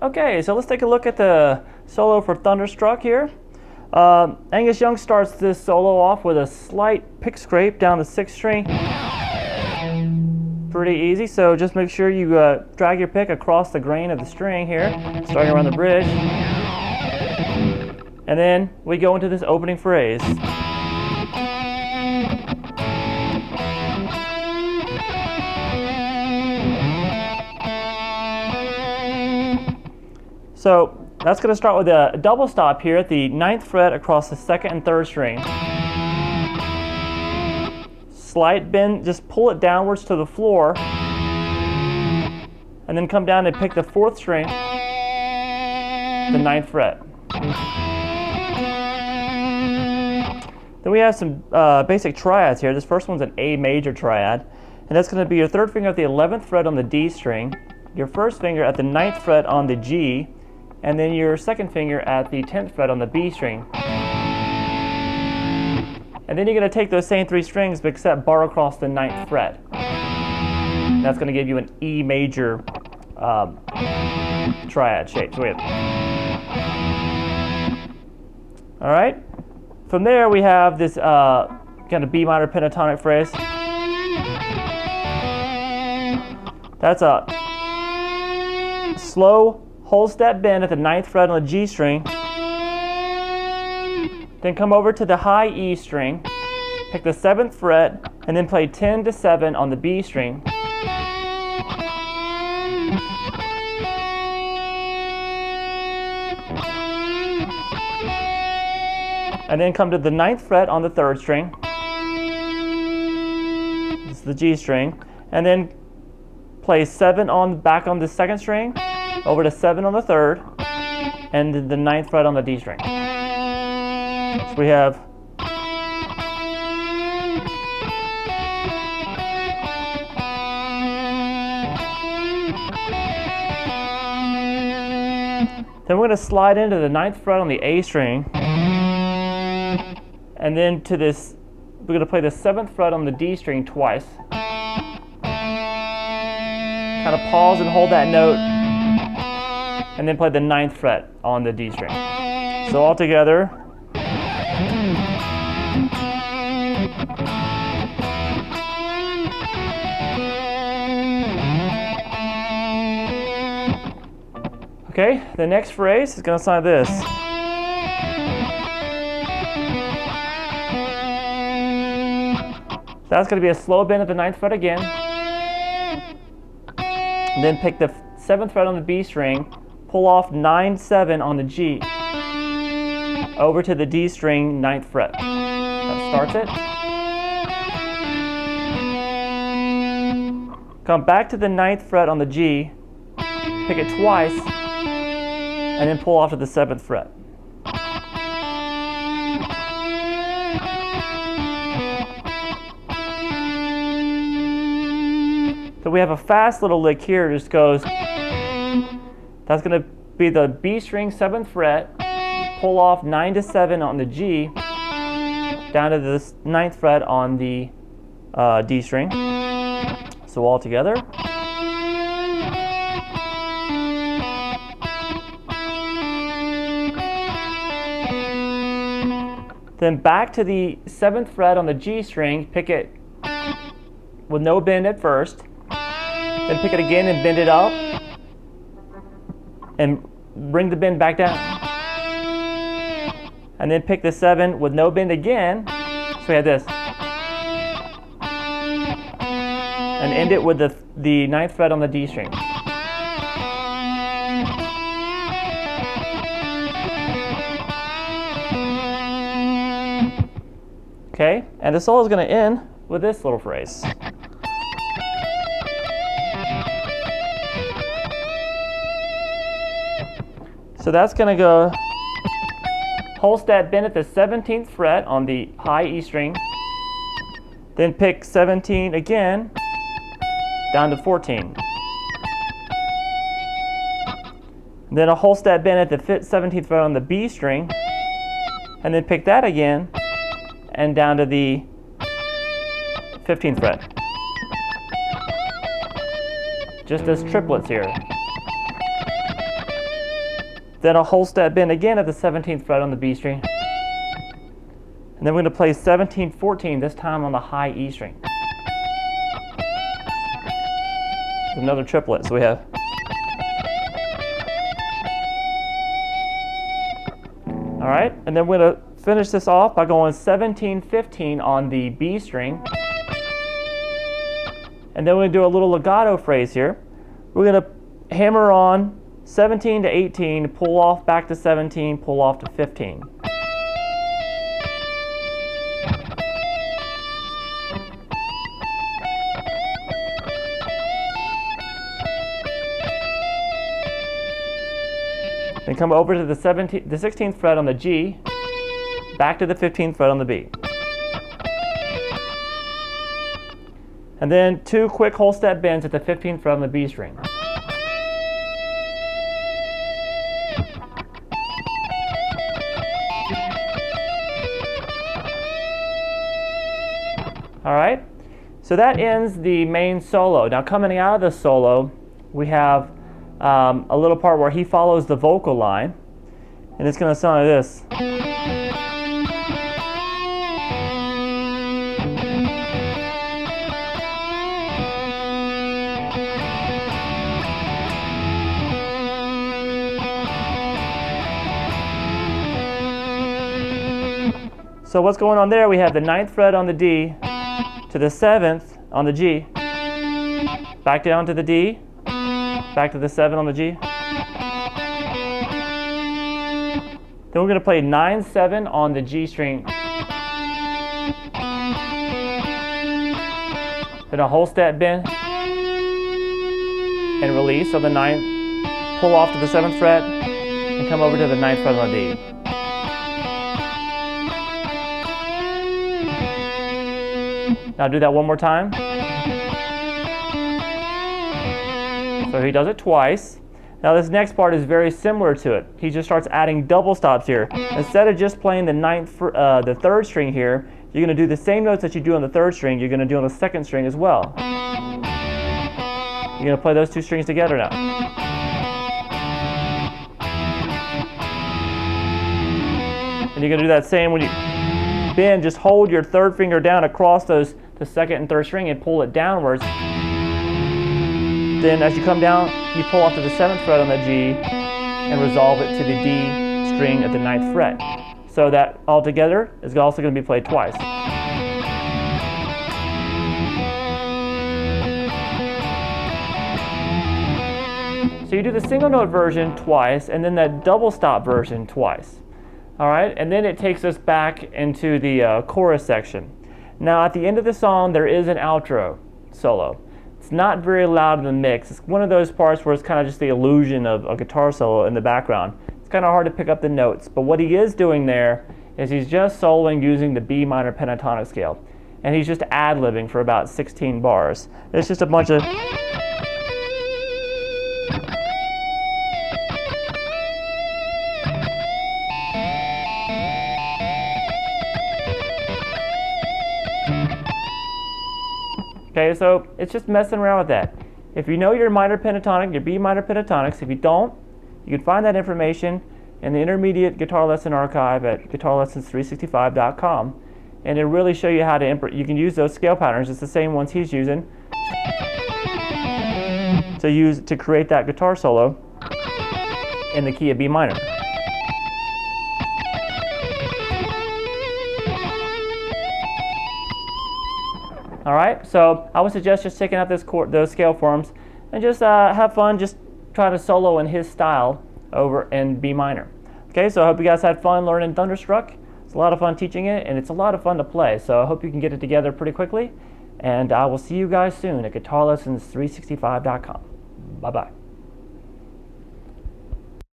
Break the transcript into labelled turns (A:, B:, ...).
A: Okay, so let's take a look at the solo for Thunderstruck here. Angus Young starts this solo off with a slight pick scrape down the 6th string. Pretty easy, so just make sure you drag your pick across the grain of the string here, starting around the bridge. And then we go into this opening phrase. So that's going to start with a double stop here at the 9th fret across the 2nd and 3rd string. Slight bend, just pull it downwards to the floor, and then come down and pick the 4th string, the 9th fret. Then we have some basic triads here. This first one's an A major triad, and that's going to be your 3rd finger at the 11th fret on the D string, your 1st finger at the 9th fret on the G, and then your 2nd finger at the 10th fret on the B string. And then you're going to take those same 3 strings but except bar across the 9th fret. That's going to give you an E major triad shape. So we have. All right. From there we have this kind of B minor pentatonic phrase. That's a slow whole step bend at the 9th fret on the G string. Then come over to the high E string, pick the 7th fret, and then play 10 to 7 on the B string. And then come to the 9th fret on the 3rd string. This is the G string. And then play 7 back on the 2nd string, over to 7 on the 3rd, and the 9th fret on the D string. So we have then we're going to slide into the 9th fret on the A string, and then to this we're going to play the 7th fret on the D string twice. Kind of pause and hold that note, and then play the 9th fret on the D string. So all together. Okay, the next phrase is going to sound like this. That's going to be a slow bend at the 9th fret again. And then pick the 7th fret on the B string, pull off 9-7 on the G, over to the D string 9th fret. That starts it. Come back to the 9th fret on the G, pick it twice, and then pull off to the 7th fret. So we have a fast little lick here. It just goes, that's going to be the B string 7th fret, pull off 9 to 7 on the G, down to the 9th fret on the D string. So all together. Then back to the 7th fret on the G string, pick it with no bend at first. Then pick it again and bend it up. And bring the bend back down. And then pick the 7 with no bend again. So we have this. And end it with the 9th fret on the D string. Okay, and the solo is going to end with this little phrase. So that's going to go whole step bend at the 17th fret on the high E string, then pick 17 again, down to 14. Then a whole step bend at the 17th fret on the B string, and then pick that again, and down to the 15th fret. Just as triplets here. Then a whole step bend again at the 17th fret on the B string. And then we're going to play 17-14, this time on the high E string. Another triplet, so we have. All right, and then we're going to finish this off by going 17-15 on the B string. And then we're going to do a little legato phrase here. We're going to hammer on 17 to 18, pull off back to 17, pull off to 15. Then come over to the 16th fret on the G, back to the 15th fret on the B. And then 2 quick whole step bends at the 15th fret on the B string. All right, so that ends the main solo. Now coming out of the solo, we have a little part where he follows the vocal line, and it's going to sound like this. So what's going on there? We have the 9th fret on the D to the 7th on the G, back down to the D, back to the 7 on the G. Then we're going to play 9-7 on the G string. Then a whole step bend and release of the 9th, pull off to the 7th fret and come over to the 9th fret on the D. Now do that one more time. So he does it twice. Now this next part is very similar to it. He just starts adding double stops here. Instead of just playing the 3rd string here, you're going to do the same notes that you do on the 3rd string, you're going to do on the 2nd string as well. You're going to play those 2 strings together now. And you're going to do that same when you bend, just hold your 3rd finger down across the 2nd and 3rd string and pull it downwards. Then as you come down, you pull off to the 7th fret on the G and resolve it to the D string at the 9th fret. So that all together is also going to be played twice. So you do the single note version twice and then that double stop version twice. All right, and then it takes us back into the chorus section. Now at the end of the song, there is an outro solo. It's not very loud in the mix. It's one of those parts where it's kind of just the illusion of a guitar solo in the background. It's kind of hard to pick up the notes, but what he is doing there is he's just soloing using the B minor pentatonic scale. And he's just ad-libbing for about 16 bars. It's just a bunch of... Okay, so it's just messing around with that. If you know your minor pentatonic, your B minor pentatonics, if you don't, you can find that information in the intermediate guitar lesson archive at guitarlessons365.com, and it'll really show you how to you can use those scale patterns. It's the same ones he's using to create that guitar solo in the key of B minor. All right, so I would suggest just checking out those scale forms and just have fun, just try to solo in his style over in B minor. Okay, so I hope you guys had fun learning Thunderstruck. It's a lot of fun teaching it, and it's a lot of fun to play, so I hope you can get it together pretty quickly, and I will see you guys soon at guitarlessons365.com. Bye-bye.